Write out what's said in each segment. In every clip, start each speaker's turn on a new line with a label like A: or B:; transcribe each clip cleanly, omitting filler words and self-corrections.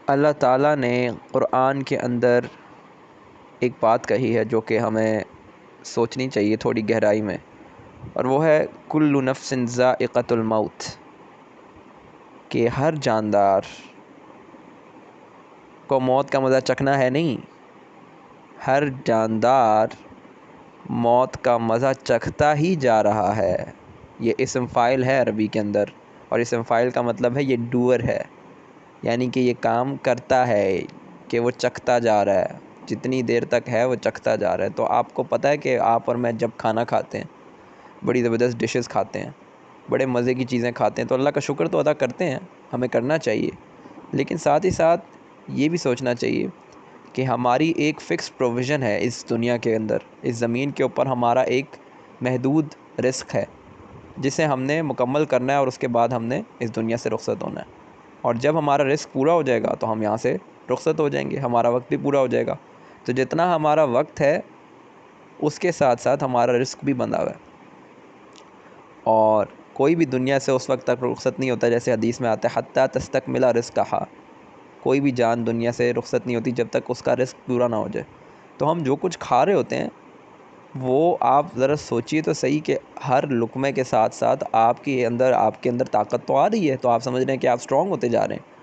A: اللہ تعالیٰ نے قرآن کے اندر ایک بات کہی ہے جو کہ ہمیں سوچنی چاہیے تھوڑی گہرائی میں، اور وہ ہے کل نفس ذائقۃ الموت، کہ ہر جاندار کو موت کا مزہ چکھنا ہے نہیں، ہر جاندار موت کا مزہ چکھتا ہی جا رہا ہے۔ یہ اسم فاعل ہے عربی کے اندر، اور اسم فاعل کا مطلب ہے یہ ڈوئر ہے، یعنی کہ یہ کام کرتا ہے، کہ وہ چکھتا جا رہا ہے، جتنی دیر تک ہے وہ چکھتا جا رہا ہے۔ تو آپ کو پتہ ہے کہ آپ اور میں جب کھانا کھاتے ہیں، بڑی زبردست ڈشز کھاتے ہیں، بڑے مزے کی چیزیں کھاتے ہیں، تو اللہ کا شکر تو ادا کرتے ہیں، ہمیں کرنا چاہیے، لیکن ساتھ ہی ساتھ یہ بھی سوچنا چاہیے کہ ہماری ایک فکس پروویژن ہے اس دنیا کے اندر، اس زمین کے اوپر ہمارا ایک محدود رزق ہے جسے ہم نے مکمل کرنا ہے، اور اس کے بعد ہم نے اس دنیا سے رخصت ہونا ہے، اور جب ہمارا رزق پورا ہو جائے گا تو ہم یہاں سے رخصت ہو جائیں گے، ہمارا وقت بھی پورا ہو جائے گا۔ تو جتنا ہمارا وقت ہے اس کے ساتھ ساتھ ہمارا رزق بھی بندھا ہوا ہے، اور کوئی بھی دنیا سے اس وقت تک رخصت نہیں ہوتا، جیسے حدیث میں آتا ہے حتیٰ تستکمل رزقہا، کوئی بھی جان دنیا سے رخصت نہیں ہوتی جب تک اس کا رزق پورا نہ ہو جائے۔ تو ہم جو کچھ کھا رہے ہوتے ہیں وہ آپ ذرا سوچئے تو صحیح، کہ ہر لقمے کے ساتھ ساتھ آپ کے اندر طاقت تو آ رہی ہے، تو آپ سمجھ رہے ہیں کہ آپ اسٹرانگ ہوتے جا رہے ہیں،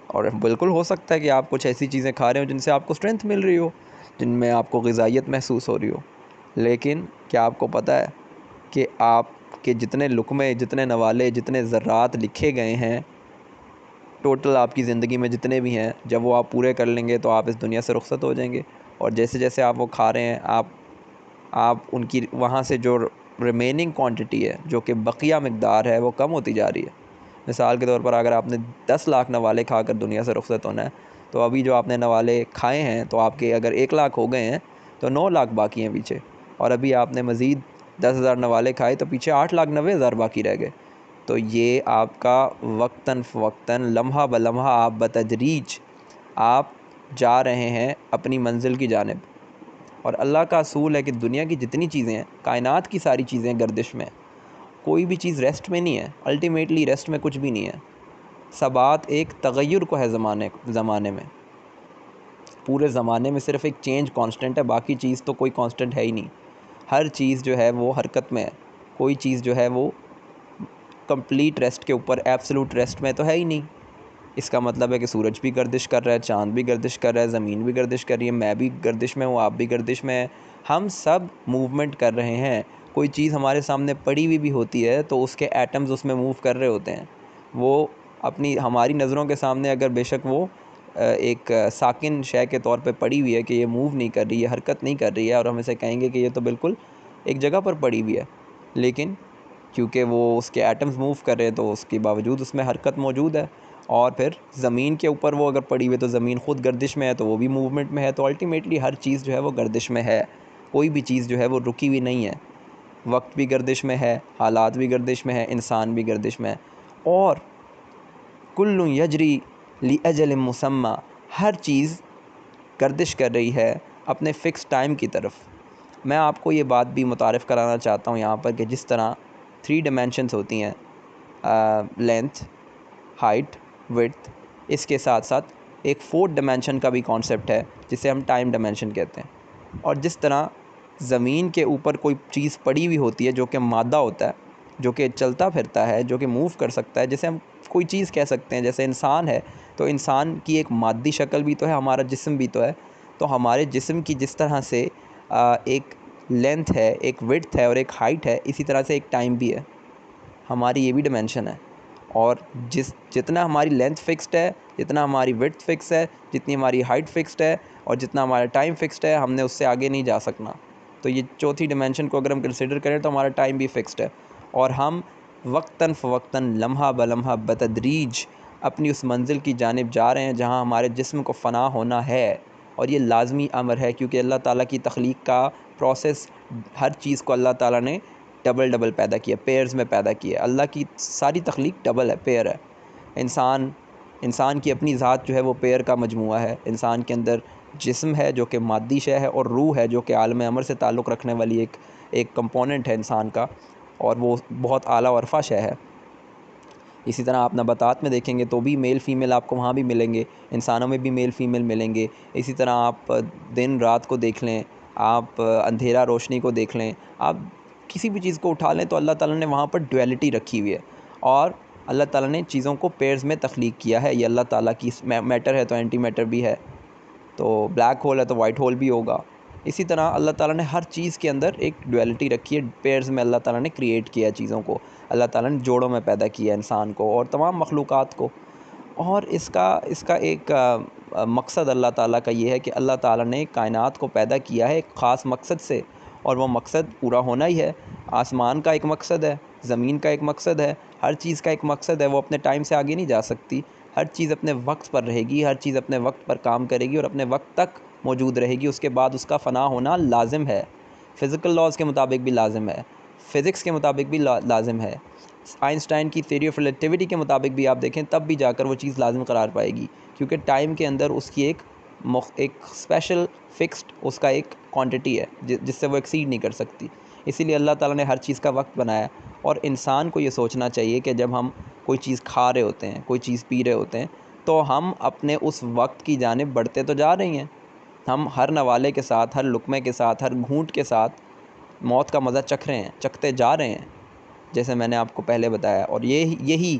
A: اور بالکل ہو سکتا ہے کہ آپ کچھ ایسی چیزیں کھا رہے ہو جن سے آپ کو اسٹرینتھ مل رہی ہو، جن میں آپ کو غذائیت محسوس ہو رہی ہو، لیکن کیا آپ کو پتہ ہے کہ آپ کے جتنے لقمے، جتنے نوالے، جتنے ذرات لکھے گئے ہیں ٹوٹل آپ کی زندگی میں جتنے بھی ہیں، جب وہ آپ پورے کر لیں گے تو آپ اس دنیا سے رخصت ہو جائیں گے، اور جیسے جیسے آپ وہ کھا رہے ہیں آپ ان کی وہاں سے جو ریمیننگ کوانٹٹی ہے، جو کہ بقیہ مقدار ہے، وہ کم ہوتی جا رہی ہے۔ مثال کے طور پر اگر آپ نے 10 لاکھ نوالے کھا کر دنیا سے رخصت ہونا ہے، تو ابھی جو آپ نے نوالے کھائے ہیں تو آپ کے اگر 1 لاکھ ہو گئے ہیں تو 9 لاکھ باقی ہیں پیچھے، اور ابھی آپ نے مزید 10,000 نوالے کھائے تو پیچھے 8,90,000 باقی رہ گئے۔ تو یہ آپ کا وقتاً فوقتاً، لمحہ بلمحہ، آپ بتدریج آپ جا رہے ہیں اپنی منزل کی جانب، اور اللہ کا اصول ہے کہ دنیا کی جتنی چیزیں ہیں، کائنات کی ساری چیزیں گردش میں، کوئی بھی چیز ریسٹ میں نہیں ہے، الٹیمیٹلی ریسٹ میں کچھ بھی نہیں ہے، ثبات ایک تغیر کو ہے زمانے میں، پورے زمانے میں صرف ایک چینج کانسٹنٹ ہے، باقی چیز تو کوئی کانسٹنٹ ہے ہی نہیں، ہر چیز جو ہے وہ حرکت میں ہے، کوئی چیز جو ہے وہ کمپلیٹ ریسٹ کے اوپر، ایبسلوٹ ریسٹ میں تو ہے ہی نہیں۔ اس کا مطلب ہے کہ سورج بھی گردش کر رہا ہے، چاند بھی گردش کر رہا ہے، زمین بھی گردش کر رہی ہے، میں بھی گردش میں ہوں، آپ بھی گردش میں ہیں، ہم سب موومنٹ کر رہے ہیں۔ کوئی چیز ہمارے سامنے پڑی ہوئی بھی ہوتی ہے تو اس کے ایٹمز اس میں موو کر رہے ہوتے ہیں، وہ اپنی ہماری نظروں کے سامنے اگر بے شک وہ ایک ساکن شے کے طور پہ پڑی ہوئی ہے کہ یہ موو نہیں کر رہی ہے، حرکت نہیں کر رہی ہے، اور ہم اسے کہیں گے کہ یہ تو بالکل ایک جگہ پر پڑی ہوئی ہے، لیکن کیونکہ وہ اس کے ایٹمز موو کر رہے ہیں تو اس کے باوجود اس میں حرکت موجود ہے۔ اور پھر زمین کے اوپر وہ اگر پڑی ہوئی ہے تو زمین خود گردش میں ہے تو وہ بھی موومنٹ میں ہے، تو الٹیمیٹلی ہر چیز جو ہے وہ گردش میں ہے، کوئی بھی چیز جو ہے وہ رکی ہوئی نہیں ہے، وقت بھی گردش میں ہے، حالات بھی گردش میں ہے، انسان بھی گردش میں ہے، اور کل یجری لاجل مسمى، ہر چیز گردش کر رہی ہے اپنے فکس ٹائم کی طرف۔ میں آپ کو یہ بات بھی متعارف کرانا چاہتا ہوں یہاں پر کہ جس طرح 3 ڈیمینشنز ہوتی ہیں، لینتھ، ہائٹ، وڈتھ، اس کے ساتھ ساتھ ایک 4 ڈیمینشن کا بھی کانسیپٹ ہے جسے ہم ٹائم ڈیمینشن کہتے ہیں، اور جس طرح زمین کے اوپر کوئی چیز پڑی ہوئی ہوتی ہے جو کہ مادہ ہوتا ہے، جو کہ چلتا پھرتا ہے، جو کہ موو کر سکتا ہے، جسے ہم کوئی چیز کہہ سکتے ہیں، جیسے انسان ہے تو انسان کی ایک مادی شکل بھی تو ہے، ہمارا جسم بھی تو ہے، تو ہمارے جسم کی جس طرح سے ایک لینتھ ہے، ایک وڈتھ ہے اور ایک ہائٹ ہے، اسی طرح سے ایک ٹائم بھی ہے، ہماری یہ بھی ڈیمینشن ہے، اور جتنا ہماری لینتھ فکسڈ ہے، جتنا ہماری وڈتھ فکس ہے، جتنی ہماری ہائٹ فکسڈ ہے، اور جتنا ہمارا ٹائم فکسڈ ہے، ہم نے اس سے آگے نہیں جا سکنا۔ تو یہ چوتھی ڈیمینشن کو اگر ہم کنسیڈر کریں تو ہمارا ٹائم بھی فکسڈ ہے، اور ہم وقتاً فوقتاً، لمحہ بلمحہ، بتدریج اپنی اس منزل کی جانب جا رہے ہیں جہاں ہمارے جسم کو فنا ہونا ہے، اور یہ لازمی امر ہے، کیونکہ اللہ تعالیٰ کی تخلیق کا پروسیس، ہر چیز کو اللہ تعالیٰ نے ڈبل ڈبل پیدا کیا، پیئرز میں پیدا کیا، اللہ کی ساری تخلیق ڈبل ہے، پیئر ہے۔ انسان کی اپنی ذات جو ہے وہ پیئر کا مجموعہ ہے، انسان کے اندر جسم ہے جو کہ مادی شے ہے، اور روح ہے جو کہ عالم امر سے تعلق رکھنے والی ایک کمپوننٹ ہے انسان کا، اور وہ بہت اعلیٰ و عرفہ شے ہے۔ اسی طرح آپ نباتات میں دیکھیں گے تو بھی میل فیمیل آپ کو وہاں بھی ملیں گے، انسانوں میں بھی میل فیمیل ملیں گے۔ اسی طرح آپ دن رات کو دیکھ لیں، آپ اندھیرا روشنی کو دیکھ لیں، آپ کسی بھی چیز کو اٹھا لیں تو اللہ تعالیٰ نے وہاں پر ڈویلٹی رکھی ہوئی ہے، اور اللہ تعالیٰ نے چیزوں کو پیئرز میں تخلیق کیا ہے۔ یہ اللہ تعالیٰ کی میٹر ہے تو اینٹی میٹر بھی ہے، تو بلیک ہول ہے تو وائٹ ہول بھی ہوگا۔ اسی طرح اللہ تعالیٰ نے ہر چیز کے اندر ایک ڈویلٹی رکھی ہے، پیئرز میں اللہ تعالیٰ نے کریٹ کیا چیزوں کو، اللہ تعالیٰ نے جوڑوں میں پیدا کیا انسان کو اور تمام مخلوقات کو۔ اور اس کا ایک مقصد اللہ تعالیٰ کا یہ ہے کہ اللہ تعالیٰ نے کائنات کو پیدا کیا ہے ایک خاص مقصد سے، اور وہ مقصد پورا ہونا ہی ہے۔ آسمان کا ایک مقصد ہے، زمین کا ایک مقصد ہے، ہر چیز کا ایک مقصد ہے، وہ اپنے ٹائم سے آگے نہیں جا سکتی، ہر چیز اپنے وقت پر رہے گی، ہر چیز اپنے وقت پر کام کرے گی اور اپنے وقت تک موجود رہے گی، اس کے بعد اس کا فنا ہونا لازم ہے۔ فزیکل لاز کے مطابق بھی لازم ہے، فزکس کے مطابق بھی لازم ہے، آئنسٹائن کی تھیوری آف ریلیٹیوٹی کے مطابق بھی آپ دیکھیں تب بھی جا کر وہ چیز لازم قرار پائے گی، کیونکہ ٹائم کے اندر اس کی ایک اسپیشل فکسڈ اس کا ایک کوانٹٹی ہے جس سے وہ ایکسیڈ نہیں کر سکتی۔ اسی لیے اللہ تعالیٰ نے ہر چیز کا وقت بنایا، اور انسان کو یہ سوچنا چاہیے کہ جب ہم کوئی چیز کھا رہے ہوتے ہیں، کوئی چیز پی رہے ہوتے ہیں، تو ہم اپنے اس وقت کی جانب بڑھتے تو جا رہے ہیں، ہم ہر نوالے کے ساتھ، ہر لقمے کے ساتھ، ہر گھونٹ کے ساتھ موت کا مزہ چکھ رہے ہیں، چکھتے جا رہے ہیں، جیسے میں نے آپ کو پہلے بتایا۔ اور یہی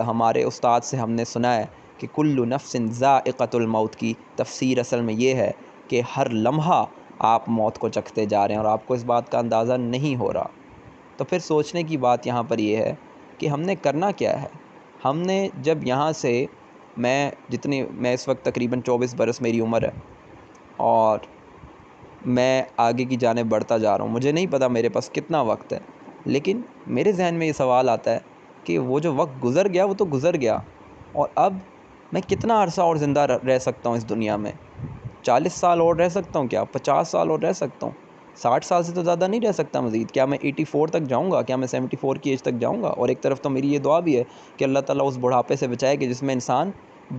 A: ہمارے استاد سے ہم نے سنا ہے کہ کل نفس ذائقۃ الموت کی تفسیر اصل میں یہ ہے کہ ہر لمحہ آپ موت کو چکھتے جا رہے ہیں اور آپ کو اس بات کا اندازہ نہیں ہو رہا۔ تو پھر سوچنے کی بات یہاں پر یہ ہے کہ ہم نے کرنا کیا ہے۔ ہم نے جب یہاں سے میں اس وقت تقریباً 24 برس میری عمر ہے، اور میں آگے کی جانب بڑھتا جا رہا ہوں، مجھے نہیں پتا میرے پاس کتنا وقت ہے، لیکن میرے ذہن میں یہ سوال آتا ہے کہ وہ جو وقت گزر گیا وہ تو گزر گیا، اور اب میں کتنا عرصہ اور زندہ رہ سکتا ہوں اس دنیا میں؟ 40 سال اور رہ سکتا ہوں کیا؟ 50 سال اور رہ سکتا ہوں؟ 60 سال سے تو زیادہ نہیں رہ سکتا مزید۔ کیا میں 84 تک جاؤں گا؟ کیا میں 74 کی ایج تک جاؤں گا؟ اور ایک طرف تو میری یہ دعا بھی ہے کہ اللہ تعالیٰ اس بڑھاپے سے بچائے کہ جس میں انسان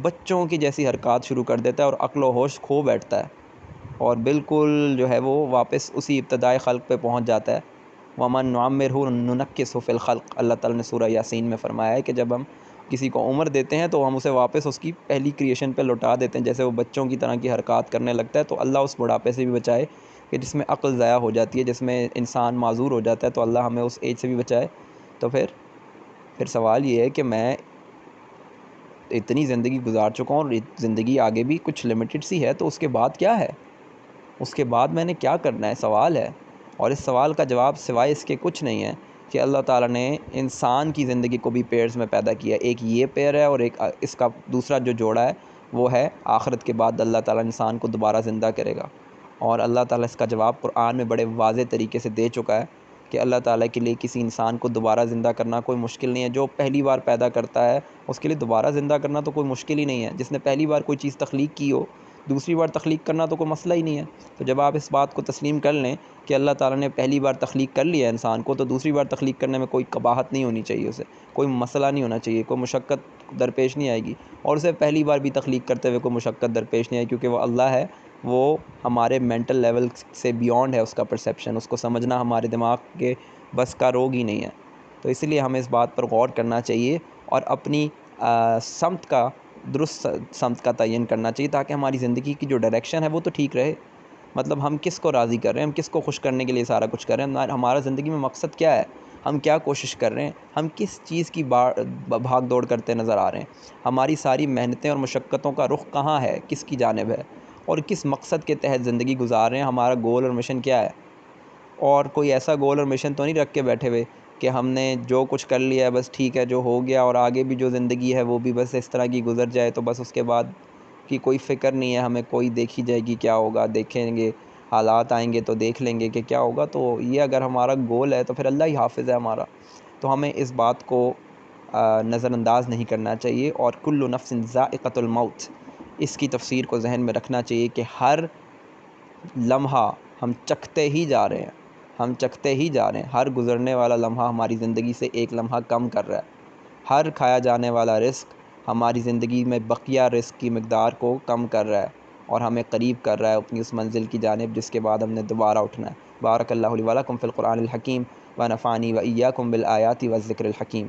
A: بچوں کی جیسی حرکات شروع کر دیتا ہے اور عقل و ہوش کھو بیٹھتا ہے، اور بالکل جو ہے وہ واپس اسی ابتدائی خلق پہ پہنچ جاتا ہے۔ وَمَن نُعَمِّرْهُ نُنَكِّسْهُ فِي الْخَلْقِ، اللہ تعالیٰ نے سورہ یاسین میں فرمایا ہے کہ جب ہم کسی کو عمر دیتے ہیں تو ہم اسے واپس اس کی پہلی کریشن پہ لوٹا دیتے ہیں، جیسے وہ بچوں کی طرح کی حرکات کرنے لگتا ہے۔ تو اللہ اس بڑھاپے سے بھی بچائے کہ جس میں عقل ضائع ہو جاتی ہے، جس میں انسان معذور ہو جاتا ہے، تو اللہ ہمیں اس ایج سے بھی بچائے۔ تو پھر سوال یہ ہے کہ میں اتنی زندگی گزار چکا ہوں، اور زندگی آگے بھی کچھ لمیٹڈ سی ہے، تو اس کے بعد کیا ہے؟ اس کے بعد میں نے کیا کرنا ہے؟ سوال ہے، اور اس سوال کا جواب سوائے اس کے کچھ نہیں ہے کہ اللہ تعالیٰ نے انسان کی زندگی کو بھی پیئرز میں پیدا کیا ہے۔ ایک یہ پیئر ہے، اور ایک اس کا دوسرا جو جوڑا ہے وہ ہے آخرت کے بعد اللہ تعالیٰ انسان کو دوبارہ زندہ کرے گا، اور اللہ تعالیٰ اس کا جواب قرآن میں بڑے واضح طریقے سے دے چکا ہے کہ اللہ تعالیٰ کے لیے کسی انسان کو دوبارہ زندہ کرنا کوئی مشکل نہیں ہے۔ جو پہلی بار پیدا کرتا ہے اس کے لیے دوبارہ زندہ کرنا تو کوئی مشکل ہی نہیں ہے۔ جس نے پہلی بار کوئی چیز تخلیق کی ہو، دوسری بار تخلیق کرنا تو کوئی مسئلہ ہی نہیں ہے۔ تو جب آپ اس بات کو تسلیم کر لیں کہ اللہ تعالیٰ نے پہلی بار تخلیق کر لیا انسان کو، تو دوسری بار تخلیق کرنے میں کوئی قباحت نہیں ہونی چاہیے، اسے کوئی مسئلہ نہیں ہونا چاہیے، کوئی مشقت درپیش نہیں آئے گی، اور اسے پہلی بار بھی تخلیق کرتے ہوئے کوئی مشقت درپیش نہیں آئی، کیونکہ وہ اللہ ہے، وہ ہمارے مینٹل لیول سے بیونڈ ہے، اس کا پرسیپشن، اس کو سمجھنا ہمارے دماغ کے بس کا روگ ہی نہیں ہے۔ تو اس لیے ہمیں اس بات پر غور کرنا چاہیے اور اپنی سمت کا درست سمت کا تعین کرنا چاہیے، تاکہ ہماری زندگی کی جو ڈائریکشن ہے وہ تو ٹھیک رہے۔ مطلب ہم کس کو راضی کر رہے ہیں، ہم کس کو خوش کرنے کے لیے سارا کچھ کر رہے ہیں، ہمارا زندگی میں مقصد کیا ہے، ہم کیا کوشش کر رہے ہیں، ہم کس چیز کی بھاگ دوڑ کرتے نظر آ رہے ہیں، ہماری ساری محنتیں اور مشقتوں کا رخ کہاں ہے، کس کی جانب ہے، اور کس مقصد کے تحت زندگی گزار رہے ہیں، ہمارا گول اور مشن کیا ہے۔ اور کوئی ایسا گول اور مشن تو نہیں رکھ کے بیٹھے ہوئے کہ ہم نے جو کچھ کر لیا ہے بس ٹھیک ہے، جو ہو گیا، اور آگے بھی جو زندگی ہے وہ بھی بس اس طرح کی گزر جائے، تو بس اس کے بعد کی کوئی فکر نہیں ہے ہمیں، کوئی دیکھی جائے گی کیا ہوگا، دیکھیں گے حالات آئیں گے تو دیکھ لیں گے کہ کیا ہوگا۔ تو یہ اگر ہمارا گول ہے تو پھر اللہ ہی حافظ ہے ہمارا۔ تو ہمیں اس بات کو نظر انداز نہیں کرنا چاہیے، اور کل نفس ذائقۃ الموت اس کی تفسیر کو ذہن میں رکھنا چاہیے کہ ہر لمحہ ہم چکھتے ہی جا رہے ہیں، ہم چکھتے ہی جا رہے ہیں، ہر گزرنے والا لمحہ ہماری زندگی سے ایک لمحہ کم کر رہا ہے، ہر کھایا جانے والا رزق ہماری زندگی میں بقیہ رزق کی مقدار کو کم کر رہا ہے، اور ہمیں قریب کر رہا ہے اپنی اس منزل کی جانب جس کے بعد ہم نے دوبارہ اٹھنا ہے۔ بارک اللہ لی و لکم فی القرآن الحکیم و نفعنی و ایاکم بالآیات والذکر الحکیم۔